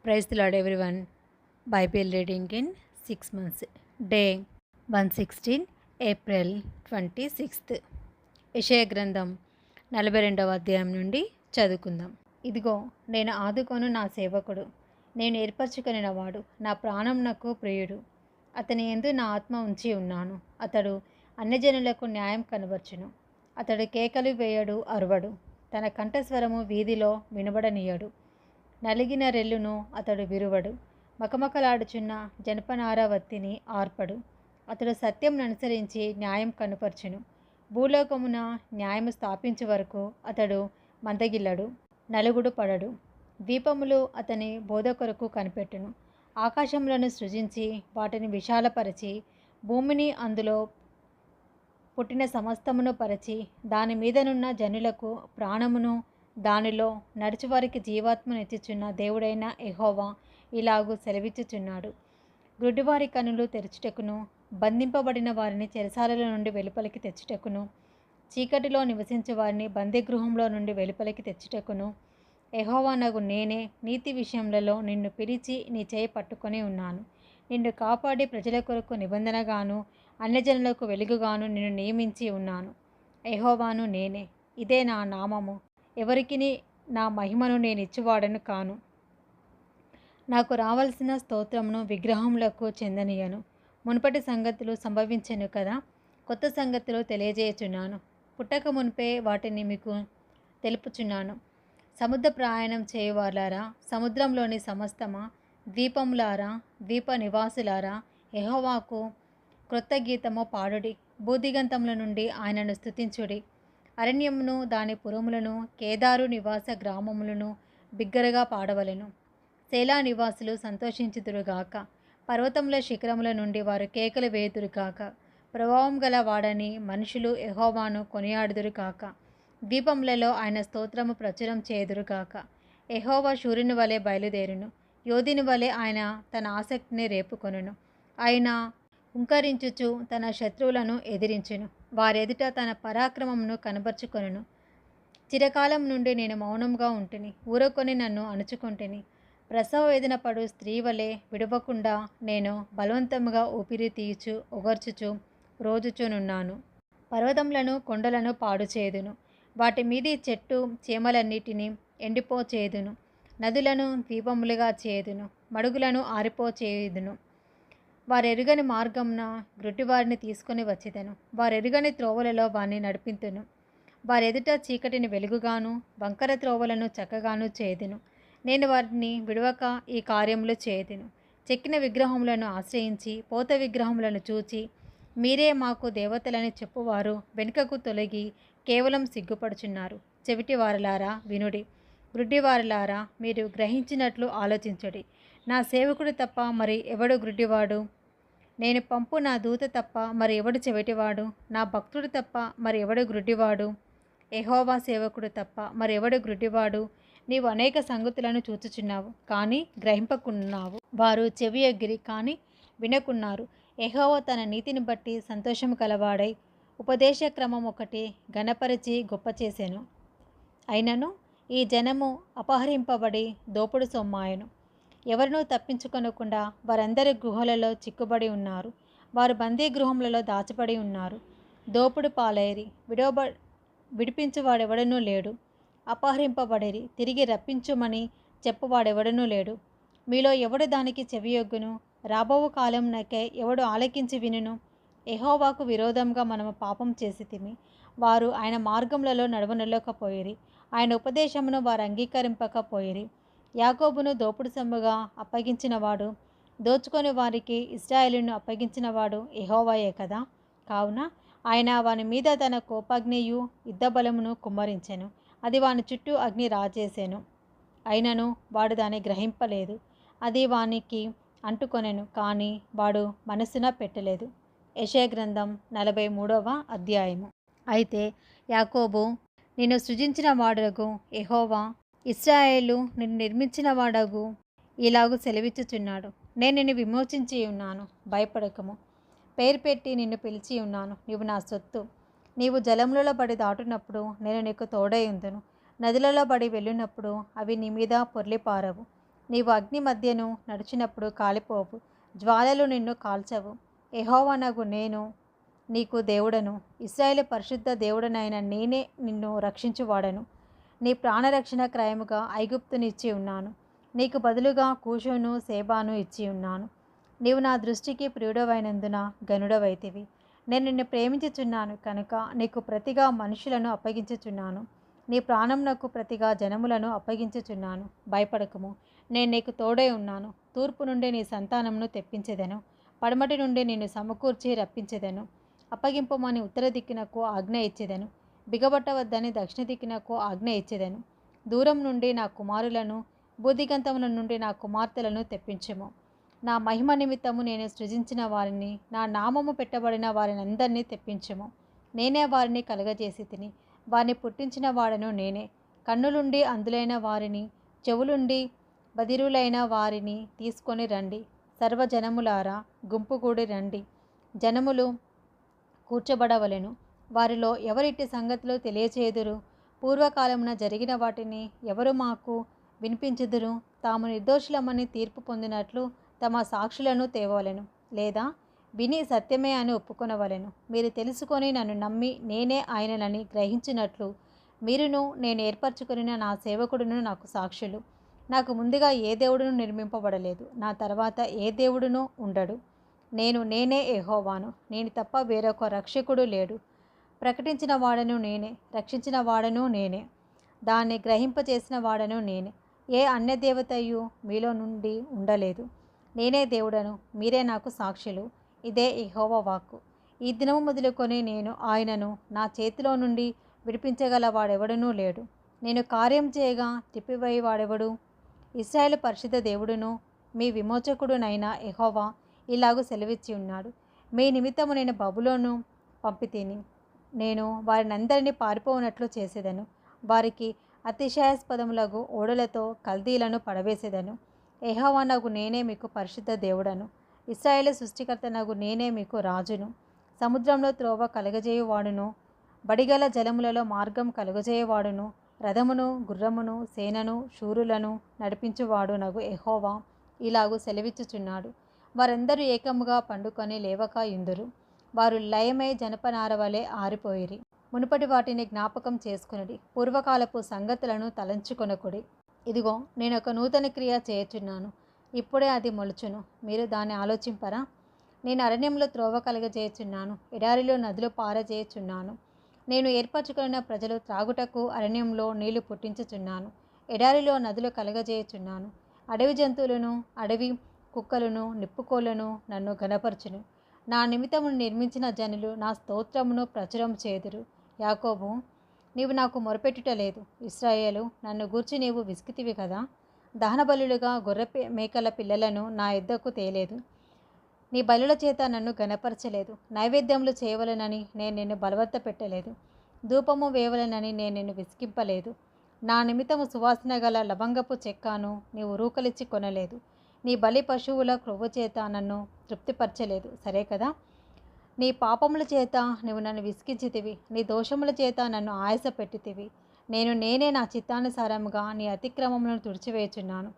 Praise the Lord, everyone. Bible reading in 6 months. Day 116, April 26th. యెషయా గ్రంథం 42వ అధ్యాయం నుండి చదువుకుందాం. ఇదిగో నేను ఆదుకొను నా సేవకుడు, నేను ఏర్పరచుకొనినవాడు, నా ప్రాణం నాకు ప్రియుడు. అతని యందు నా ఆత్మ ఉంచి ఉన్నాను. అతడు అన్యజనులకు న్యాయం కనబర్చును. అతడు కేకలు వేయడు, అరువడు. తన కంఠస్వరము వీధిలో వినబడనీయడు. నలిగిన రెల్లును అతడు విరువడు. మకమకలాడుచున్న జనపనారవత్తిని ఆర్పడు. అతడు సత్యం అనుసరించి న్యాయం కనుపర్చును. భూలోకమున న్యాయము స్థాపించే వరకు అతడు మందగిల్లడు, నలుగుడు పడడు. ద్వీపములు అతని బోధ కొరకు కనిపెట్టును. ఆకాశములను సృజించి వాటిని విశాలపరచి, భూమిని అందులో పుట్టిన సమస్తమును పరచి, దాని మీదనున్న జనులకు ప్రాణమును, దానిలో నడుచువారికి జీవాత్మనిచ్చుచున్న దేవుడైన యెహోవా ఇలాగూ సెలవిచ్చుచున్నాడు. గుడ్డివారి కనులు తెరచుటకును, బంధింపబడిన వారిని చెరసాలలో నుండి వెలుపలికి తెచ్చుటకును, చీకటిలో నివసించే వారిని బందీగృహంలో నుండి వెలుపలికి తెచ్చుటకును, యెహోవానగు నేనే నీతి విషయములలో నిన్ను పిలిచి నీ చేయి పట్టుకొని ఉన్నాను. నిన్ను కాపాడి ప్రజల కొరకు నిబంధనగాను అన్యజనులకు వెలుగుగాను నిన్ను నియమించి ఉన్నాను. యెహోవాను నేనే, ఇదే నా నామము. ఎవరికిని నా మహిమను నేను ఇచ్చువాడను కాను. నాకు రావలసిన స్తోత్రమును విగ్రహములకు చెందనీయను. మునుపటి సంగతులు సంభవించెను కదా, కొత్త సంగతులు తెలియజేయుచున్నాను. పుట్టక మునిపే వాటిని మీకు తెలుపుచున్నాను. సముద్ర ప్రయాణం చేయువారులారా, సముద్రంలోని సమస్తమా, ద్వీపములారా, ద్వీప నివాసులారా, యెహోవాకు క్రొత్త గీతము పాడుడి. భూదిగంతముల నుండి ఆయనను స్తుతించుడి. అరణ్యమును దాని పురములను, కేదారు నివాస గ్రామములను బిగ్గరగా పాడవలెను. సేలా నివాసులు సంతోషించుదురుగాక. పర్వతముల శిఖరముల నుండి వారు కేకలు వేయుదురుగాక. ప్రభావం గల వాడని మనుషులు యెహోవాను కొనియాడుదురుగాక. ద్వీపములలో ఆయన స్తోత్రము ప్రచురం చేయుదురుగాక. యెహోవా శూరుని వలె బయలుదేరును, యోధుని వలె ఆయన తన ఆసక్తిని రేపుకొనును. ఆయన హుంకరించుచు తన శత్రువులను ఎదిరించును. వారెదుట తన పరాక్రమమును కనబరుచుకొనును. చిరకాలం నుండి నేను మౌనంగా ఉంటిని, ఊరకొని నన్ను అణుచుకొంటిని. ప్రసవ వేదన పడు స్త్రీ వలె విడవకుండా నేను బలవంతముగా ఊపిరి తీయుచు ఒగర్చుచు రోజుచునున్నాను. పర్వతములను కొండలను పాడు చేయుదును. వాటి మీది చెట్టు చేమలన్నిటినీ ఎండిపోచేయుదును. నదులను ద్వీపములుగా చేయుదును, మడుగులను ఆరిపోచేయుదును. వారెరుగని మార్గమున గ్రుడ్డివారిని తీసుకొని వచ్చిదను. వారెరుగని త్రోవలలో వారిని నడిపింతును. వారెదుట చీకటిని వెలుగుగాను, వంకర త్రోవలను చక్కగాను చేయుదును. నేను వారిని విడవక ఈ కార్యములు చేయుదును. చెక్కిన విగ్రహములను ఆశ్రయించి, పోత విగ్రహములను చూచి, మీరే మాకు దేవతలని చెప్పువారు వెనుకకు తొలగి కేవలం సిగ్గుపడుచున్నారు. చెవిటివారులారా వినుడి, గ్రుడ్డివారులారా మీరు గ్రహించినట్లు ఆలోచించుడి. నా సేవకుడు తప్ప మరి ఎవడు గ్రుడ్డివాడు? నేను పంపు నా దూత తప్ప మరి ఎవడు చెవిటివాడు? నా భక్తుడు తప్ప మరి ఎవడు గ్రుడ్డివాడు? యెహోవా సేవకుడు తప్ప మరి ఎవడు గ్రుడ్డివాడు? నీవు అనేక సంగతులను చూచుచున్నావు, కానీ గ్రహింపకున్నావు. వారు చెవి ఎగిరి కానీ వినకున్నారు. యెహోవా తన నీతిని బట్టి సంతోషము కలవాడై ఉపదేశ క్రమం ఒకటి ఘనపరిచి గొప్ప చేసెను. అయినను ఈ జనము అపహరింపబడి దోపుడు సొమ్మాయను. ఎవరినూ తప్పించుకొనకుండా వారందరి గుహలలో చిక్కుబడి ఉన్నారు. వారు బందీ గృహములలో దాచబడి ఉన్నారు. దోపుడు పాలైరి, విడిపించువాడెవడనూ లేడు. అపహరింపబడిరి, తిరిగి రప్పించుమని చెప్పువాడెవడనూ లేడు. మీలో ఎవడు దానికి చెవియొగ్గును? రాబోవు కాలంనకై ఎవడు ఆలకించి వినును? యెహోవాకు విరోధంగా మనము పాపం చేసితిమి. వారు ఆయన మార్గములలో నడవనొల్లకపోయిరి. ఆయన ఉపదేశమును వారు అంగీకరింపకపోయిరి. యాకోబును దోపుడు సొమ్ముగా అప్పగించినవాడు, దోచుకొని వారికి ఇశ్రాయేలును అప్పగించినవాడు యెహోవాయే కదా. కావున ఆయన వాని మీద తన కోపాగ్నియు యుద్ధబలమును కుమ్మరించెను. అది వాని చుట్టూ అగ్ని రాజేసెను. అయినను వాడు దాన్ని గ్రహింపలేదు. అది వానికి అంటుకొనెను, కానీ వాడు మనస్సున పెట్టలేదు. యెషయా గ్రంథం 43వ అధ్యాయము. అయితే యాకోబు నిన్ను సృజించిన వాడగు యెహోవా, ఇశ్రాయేలు నిన్ను నిర్మించిన వాడగు ఇలాగు సెలవిచ్చుచున్నాడు. నేను నిన్ను విమోచించి ఉన్నాను, భయపడకము. పేరు పెట్టి నిన్ను పిలిచి ఉన్నాను, నీవు నా సొత్తు. నీవు జలములలో బడి దాటునప్పుడు నేను నీకు తోడై ఉందును. నదులలో బడి వెళ్ళినప్పుడు అవి నీ మీద పొర్లిపారవు. నీవు అగ్ని మధ్యను నడిచినప్పుడు కాలిపోవు, జ్వాలలు నిన్ను కాల్చవు. యెహోవానగు నేను నీకు దేవుడను, ఇశ్రాయేలు పరిశుద్ధ దేవుడనైన నేనే నిన్ను రక్షించువాడను. నీ ప్రాణరక్షణ క్రయముగా ఐగుప్తునిచ్చి ఉన్నాను, నీకు బదులుగా కూషును సేబాను ఇచ్చి ఉన్నాను. నీవు నా దృష్టికి ప్రియుడవైనందున గనుడవైతివి. నేను నిన్ను ప్రేమించుచున్నాను కనుక నీకు ప్రతిగా మనుషులను అప్పగించుచున్నాను, నీ ప్రాణమునకు ప్రతిగా జనములను అప్పగించుచున్నాను. భయపడకుము, నేను నీకు తోడై ఉన్నాను. తూర్పు నుండి నీ సంతానమును తెప్పించెదను, పడమటి నుండి నిన్ను సమకూర్చి రప్పించెదను. అప్పగింపమని ఉత్తర దిక్కునకు ఆజ్ఞ ఇచ్చెదను, బిగబట్టవద్దని దక్షిణ దిక్కునకు ఆజ్ఞ ఇచ్చెదను. దూరం నుండి నా కుమారులను, బూదిగంతముల నుండి నా కుమార్తెలను తెప్పించుము. నా మహిమ నిమిత్తము నేను సృజించిన వారిని, నా నామము పెట్టబడిన వారినందరినీ తెప్పించుము. నేనే వారిని కలగజేసి తిని, వారిని పుట్టించిన వాడను నేనే. కన్నులుండి అందులైన వారిని, చెవులుండి బదిరులైన వారిని తీసుకొని రండి. సర్వజనములారా గుంపుగూడి రండి. జనములు కూర్చోబడవలెను. వారిలో ఎవరిట్టి సంగతులు తెలియచేయుదురు? పూర్వకాలమున జరిగిన వాటిని ఎవరు మాకు వినిపించుదురు? తాము నిర్దోషులమని తీర్పు పొందినట్లు తమ సాక్షులను తేవలెను, లేదా విని సత్యమే అని ఒప్పుకొనవలెను. మీరు తెలుసుకొని నన్ను నమ్మి నేనే ఆయననని గ్రహించినట్లు మీరును నేను ఏర్పరచుకొనిన నా సేవకుడును నాకు సాక్షులు. నాకు ముందుగా ఏ దేవుడును నిర్మింపబడలేదు, నా తర్వాత ఏ దేవుడును ఉండడు. నేనే యెహోవాను, నేను తప్ప వేరొక రక్షకుడు లేడు. ప్రకటించిన వాడను నేనే, రక్షించిన వాడను నేనే, దాన్ని గ్రహింపచేసిన వాడను నేనే. ఏ అన్యదేవతయు మీలో నుండి ఉండలేదు. నేనే దేవుడను, మీరే నాకు సాక్షులు. ఇదే యెహోవా వాక్కు. ఈ దినము మొదలుకొని నేను ఆయనను నా చేతిలో నుండి విడిపించగల వాడెవడనూ లేడు. నేను కార్యం చేయగా తిప్పివేయవాడెవడు? ఇశ్రాయేలు పరిశుద్ధ దేవుడును మీ విమోచకుడునైన యెహోవా ఇలాగూ సెలవిచ్చి ఉన్నాడు. మీ నిమిత్తము నేను బబులోను పంపితిని. నేను వారినందరినీ పారిపోనట్లు చేసేదను. వారికి అతిశయాస్పదములగు ఓడలతో కల్దీలను పడవేసేదను. యెహోవానగు నేనే మీకు పరిశుద్ధ దేవుడను, ఇశ్రాయేలు సృష్టికర్తనగు నేనే మీకు రాజును. సముద్రంలో త్రోవ కలుగజేయువాడును, బడిగల జలములలో మార్గం కలుగజేయవాడును, రథమును గుర్రమును సేనను శూరులను నడిపించువాడు నగు యెహోవా ఇలాగూ సెలవిచ్చుచున్నాడు. వారందరూ ఏకముగా పండుకొని లేవక యుందురు. వారు లయమై జనపనారవలే ఆరిపోయిరి. మునుపటి వాటిని జ్ఞాపకం చేసుకునుడి, పూర్వకాలపు సంగతులను తలంచుకొనకుడి. ఇదిగో నేను ఒక నూతన క్రియ చేయుచున్నాను, ఇప్పుడే అది మొలుచును, మీరు దాన్ని ఆలోచింపరా? నేను అరణ్యంలో త్రోవ కలగజేయుచున్నాను, ఎడారిలో నదులు పారజేయుచున్నాను. నేను ఏర్పరచుకున్న ప్రజలు త్రాగుటకు అరణ్యంలో నీళ్లు పుట్టించుచున్నాను, ఎడారిలో నదులు కలగజేయుచున్నాను. అడవి జంతువులను, అడవి కుక్కలను, నిప్పుకోళ్లను నన్ను ఘనపరచును. నా నిమిత్తమును నిర్మించిన జనులు నా స్తోత్రమును ప్రచురం చేదురు. యాకోబు, నీవు నాకు మొరపెట్టుటలేదు. ఇశ్రాయేలు, నన్ను గూర్చి నీవు విసికితివి కదా. దహనబలులుగా గొర్రె మేకల పిల్లలను నా యొద్దకు తేలేదు. నీ బలుల చేత నన్ను ఘనపరచలేదు. నైవేద్యములు చేయవలనని నేను నిన్ను బలవంత పెట్టలేదు. ధూపము వేయవలనని నేను నిన్ను విసికింపలేదు. నా నిమిత్తము సువాసన గల లవంగపు చెక్కను నీవు రూకలిచ్చి కొనలేదు. నీ బలి పశువుల క్రొవ్వు చేత నన్ను తృప్తిపరచలేదు, సరే కదా. నీ పాపముల చేత నీవు నన్ను విసిగించితివి, నీ దోషముల చేత నన్ను ఆయాస పెట్టితివి. నేనే నా చిత్తానుసారముగా నీ అతిక్రమములను తుడిచివేయుచున్నాను.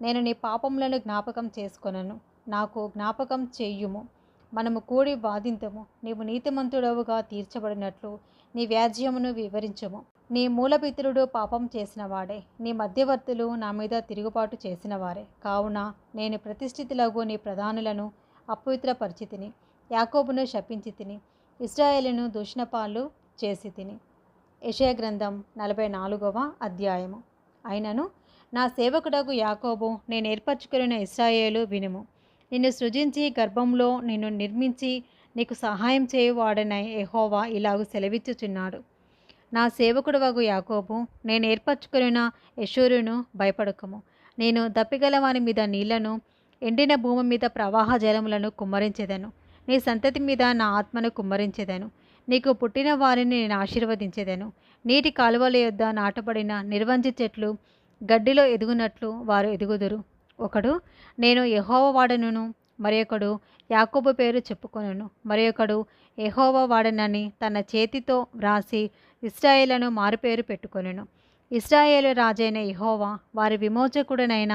నేను నీ పాపములను జ్ఞాపకం చేసుకొనను. నాకు జ్ఞాపకం చెయ్యుము, మనము కూడి వాదింతుము. నీవు నీతిమంతుడవుగా తీర్చబడినట్లు నీ వ్యాజ్యమును వివరించుము. నీ మూలపితరుడు పాపం చేసిన వాడే, నీ మధ్యవర్తులు నా మీద తిరుగుబాటు చేసిన వారే. కావున నేను ప్రతిష్ఠితులగు నీ ప్రధానులను అపవిత్రపరిచితిని, యాకోబును శపించి తిని, ఇశ్రాయేలును దూషణపాలు చేసి తిని. యెషయా గ్రంథం 44వ అధ్యాయము. అయినను నా సేవకుడగు యాకోబు, నేను ఏర్పరచుకున్న ఇశ్రాయేలు వినుము. నిన్ను సృజించి గర్భంలో నిన్ను నిర్మించి నీకు సహాయం చేయువాడనై యెహోవా ఇలాగు సెలవిచ్చుచున్నాడు. నా సేవకుడు వగు యాకోబు, నేను ఏర్పరచుకున్న యెషూరును, భయపడకము. నేను దప్పిగల వాని మీద నీళ్లను, ఎండిన భూమి మీద ప్రవాహ జలములను కుమ్మరించెదను. నీ సంతతి మీద నా ఆత్మను కుమ్మరించెదను. నీకు పుట్టిన వారిని నేను ఆశీర్వదించెదను. నీటి కాలువల యొద్ద నాటబడిన నిర్వంజి చెట్లు గడ్డిలో ఎదుగునట్లు వారు ఎదుగుదురు. ఒకడు నేను యెహోవా వాడనును, మరొకడు యాకోబు పేరు చెప్పుకొనును. మరొకడు యెహోవా వాడనని తన చేతితో వ్రాసి ఇశ్రాయేలును మారుపేరు పెట్టుకొనును. ఇశ్రాయేలు రాజైన యెహోవా, వారి విమోచకుడనైన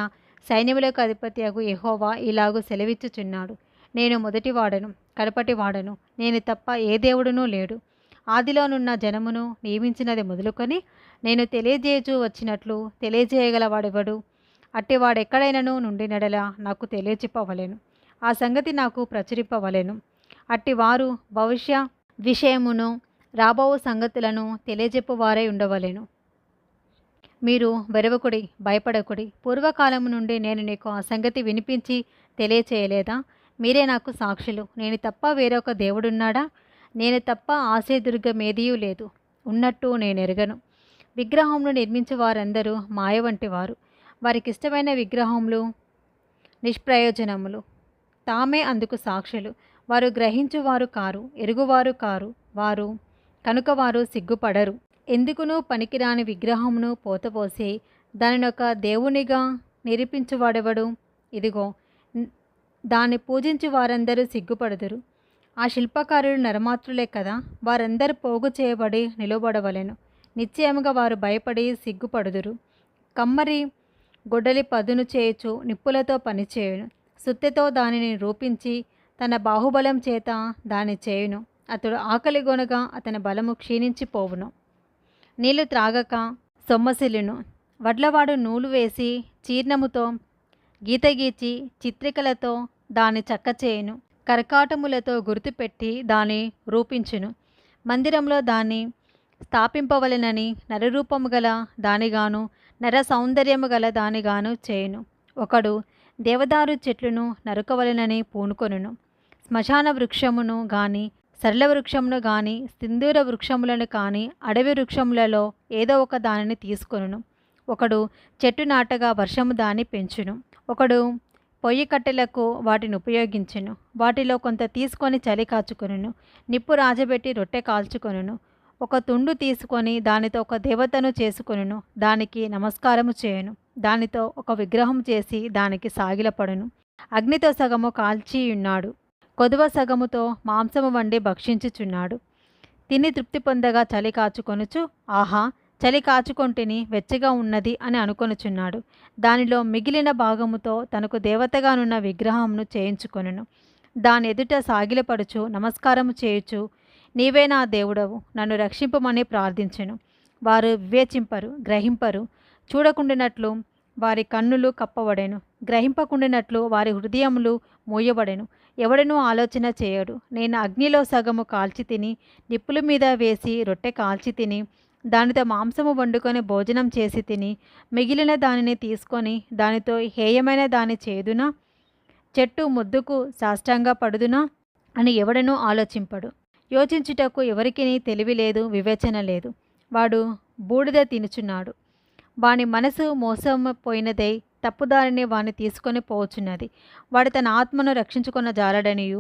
సైన్యములకు అధిపతియగు యెహోవా ఇలాగు సెలవిచ్చుచున్నాడు, నేను మొదటివాడను, కడపటివాడను, నేను తప్ప ఏ దేవుడునూ లేడు. ఆదిలోనున్న జనమును నియమించినది మొదలుకొని నేను తెలియజేయచూ వచ్చినట్లు తెలియజేయగలవాడెవడు? అట్టివాడెక్కడైనను నుండినడల నాకు తెలియచెప్పవలెను. ఆ సంగతి నాకు ప్రచురింపవలెను. అట్టివారు భవిష్య విషయమును రాబోవు సంగతులను తెలియజెప్పువారై ఉండవలెను. మీరు వెరవకుడి, భయపడకుడి. పూర్వకాలము నుండి నేను నీకు ఆ సంగతి వినిపించి తెలియచేయలేదా? మీరే నాకు సాక్షులు. నేను తప్ప వేరొక దేవుడున్నాడా? నేను తప్ప ఆశ్రయదుర్గమేదియూ లేదు. ఉన్నట్టు నేనెరుగను. విగ్రహమును నిర్మించే వారందరూ మాయ వంటివారు. వారికిష్టమైన విగ్రహములు నిష్ప్రయోజనములు. తామే అందుకు సాక్షులు. వారు గ్రహించువారు కారు, ఎరుగువారు కారు. వారు కనుక వారు సిగ్గుపడరు. ఎందుకునూ పనికిరాని విగ్రహమును పోతపోసి దానినొక దేవునిగా నిరూపించువాడెవడు? ఇదిగో, దాన్ని పూజించు వారందరూ సిగ్గుపడుదురు. ఆ శిల్పకారులు నరమాత్రులే కదా. వారందరూ పోగు చేయబడి నిలువబడవలెను. నిశ్చయముగా వారు భయపడి సిగ్గుపడుదురు. కమ్మరి గొడ్డలి పదును చేయుచు నిప్పులతో పనిచేయును. సుత్తెతో దానిని రూపించి తన బాహుబలం చేత దాన్ని చేయును. అతడు ఆకలిగొనగా అతని బలము క్షీణించిపోవును. నీళ్లు త్రాగక సొమ్మసిల్లును. వడ్లవాడు నూలు వేసి చీర్ణముతో గీతగీచి చిత్రికలతో దాన్ని చక్కచేయును. కరకాటములతో గుర్తుపెట్టి దాన్ని రూపించును. మందిరంలో దాన్ని స్థాపింపవలెనని నరరూపము గల దానిగాను నర సౌందర్యము గల దానిగాను చేయును. ఒకడు దేవదారు చెట్లును నరుకవలెనని పూనుకొనును. శ్మశాన వృక్షమును గాని సరళ వృక్షమును గాని సింధూర వృక్షములను కాని అడవి వృక్షములలో ఏదో ఒక దానిని తీసుకొనును. ఒకడు చెట్టు నాటగా వర్షము దాన్ని పెంచును. ఒకడు పొయ్యి కట్టెలకు వాటిని ఉపయోగించును. వాటిలో కొంత తీసుకొని చలి కాచుకొనును. నిప్పు రాజబెట్టి రొట్టె కాల్చుకొనును. ఒక తుండు తీసుకొని దానితో ఒక దేవతను చేసుకొనును. దానికి నమస్కారము చేయును. దానితో ఒక విగ్రహం చేసి దానికి సాగిలపడును. అగ్నితో సగము కాల్చియున్నాడు. కొదువ సగముతో మాంసము వండి భక్షించుచున్నాడు. తిని తృప్తి పొందగా చలి కాచుకొనుచు, ఆహా, చలి కాచుకొంటిని, వెచ్చగా ఉన్నది అని అనుకొనుచున్నాడు. దానిలో మిగిలిన భాగముతో తనకు దేవతగానున్న విగ్రహమును చేయించుకొనును. దాని ఎదుట సాగిలపడుచు నమస్కారము చేయుచు, నీవే నా దేవుడవు, నన్ను రక్షింపమని ప్రార్థించెను. వారు వివేచింపరు, గ్రహింపరు. చూడకుండినట్లు వారి కన్నులు కప్పబడెను. గ్రహింపకుండినట్లు వారి హృదయములు మూయబడెను. ఎవడనూ ఆలోచన చేయడు. నేను అగ్నిలో సగము కాల్చి తిని నిప్పుల మీద వేసి రొట్టె కాల్చి తిని దానితో మాంసము వండుకొని భోజనం చేసి తిని మిగిలిన దానిని తీసుకొని దానితో హేయమైన దాని చేదునా, చెట్టు ముద్దుకు సాష్టాంగ పడుదునా అని ఎవడనూ ఆలోచింపడు. యోచించుటకు ఎవరికి తెలివి లేదు, వివేచన లేదు. వాడు బూడిద తినుచున్నాడు. వాని మనసు మోసపోయినదై తప్పుదారిని వాని తీసుకొని పోవచ్చున్నది. వాడు తన ఆత్మను రక్షించుకున్న జాలడనియు,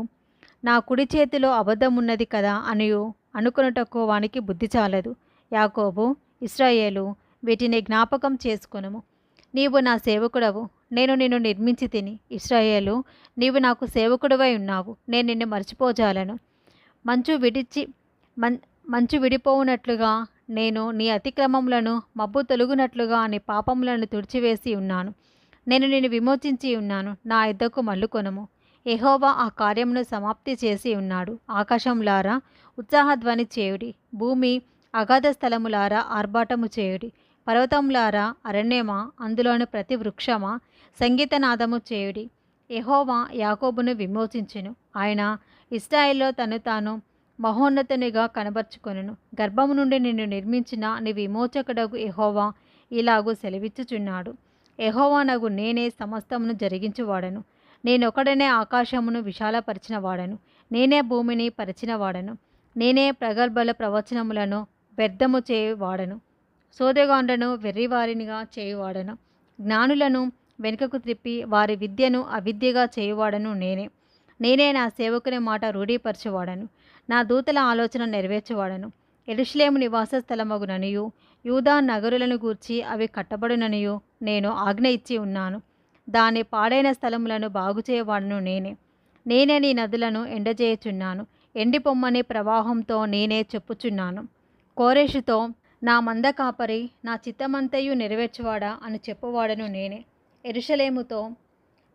నా కుడి చేతిలో అబద్ధమున్నది కదా అనియు అనుకొనుటకు వానికి బుద్ధి చాలదు. యాకోబు, ఇశ్రాయేలు, వీటిని జ్ఞాపకం చేసుకొనుము. నీవు నా సేవకుడవు, నేను నిన్ను నిర్మించి తిని. ఇశ్రాయేలు, నీవు నాకు సేవకుడవై ఉన్నావు, నేను నిన్ను మర్చిపోజాలను. మంచు విడిపోవునట్లుగా నేను నీ అతిక్రమములను, మబ్బు తొలుగునట్లుగా నీ పాపములను తుడిచివేసి ఉన్నాను. నేను నిన్ను విమోచించి ఉన్నాను. నా యుద్ధకు మల్లుకొనుము. యెహోవా ఆ కార్యమును సమాప్తి చేసి ఉన్నాడు. ఆకాశములారా ఉత్సాహధ్వని చేయుడి. భూమి అగాధ స్థలములారా ఆర్భాటము చేయుడి. పర్వతములారా, అరణ్యమా, అందులోని ప్రతి వృక్షమా, సంగీతనాదము చేయుడి. యెహోవా యాకోబును విమోచించును. ఆయన ఇశ్రాయేలులో తను తాను మహోన్నతునిగా కనబరుచుకొనును. గర్భము నుండి నిన్ను నిర్మించిన నీ విమోచకుడగు యెహోవా ఇలాగూ సెలవిచ్చుచున్నాడు. యెహోవానగు నేనే సమస్తమును జరిగించువాడను. నేనొకడనే ఆకాశమును విశాలపరిచిన వాడను. నేనే భూమిని పరిచిన వాడను. నేనే ప్రగల్భల ప్రవచనములను వ్యర్థము చేయువాడను. సోదెగాండ్రను వెర్రివారినిగా చేయువాడను. జ్ఞానులను వెనుకకు త్రిప్పి వారి విద్యను అవిద్యగా చేయువాడను నేనే. నేనే నా సేవకుని మాట రూఢీపరచువాడను. నా దూతల ఆలోచన నెరవేర్చువాడను. యెరూషలేము నివాస స్థలమగుననియు యూదా నగరులను గూర్చి అవి కట్టబడుననియు నేను ఆజ్ఞ ఇచ్చి ఉన్నాను. దాని పాడైన స్థలములను బాగుచేయవాడను నేనే. నేనే నీ నదులను ఎండజేయుచున్నాను. ఎండిపొమ్మని ప్రవాహంతో నేనే చెప్పుచున్నాను. కోరెషుతో, నా మంద కాపరి, నా చిత్తమంతయు నెరవేర్చువాడా అని చెప్పువాడను నేనే. యెరూషలేముతో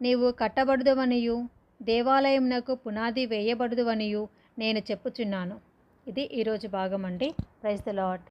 నీవు కట్టబడుదువనియు దేవాలయమునకు పునాది వేయబడుదువనియు నేను చెప్పుచున్నాను. ఇది ఈరోజు భాగం అండి. Praise the lord.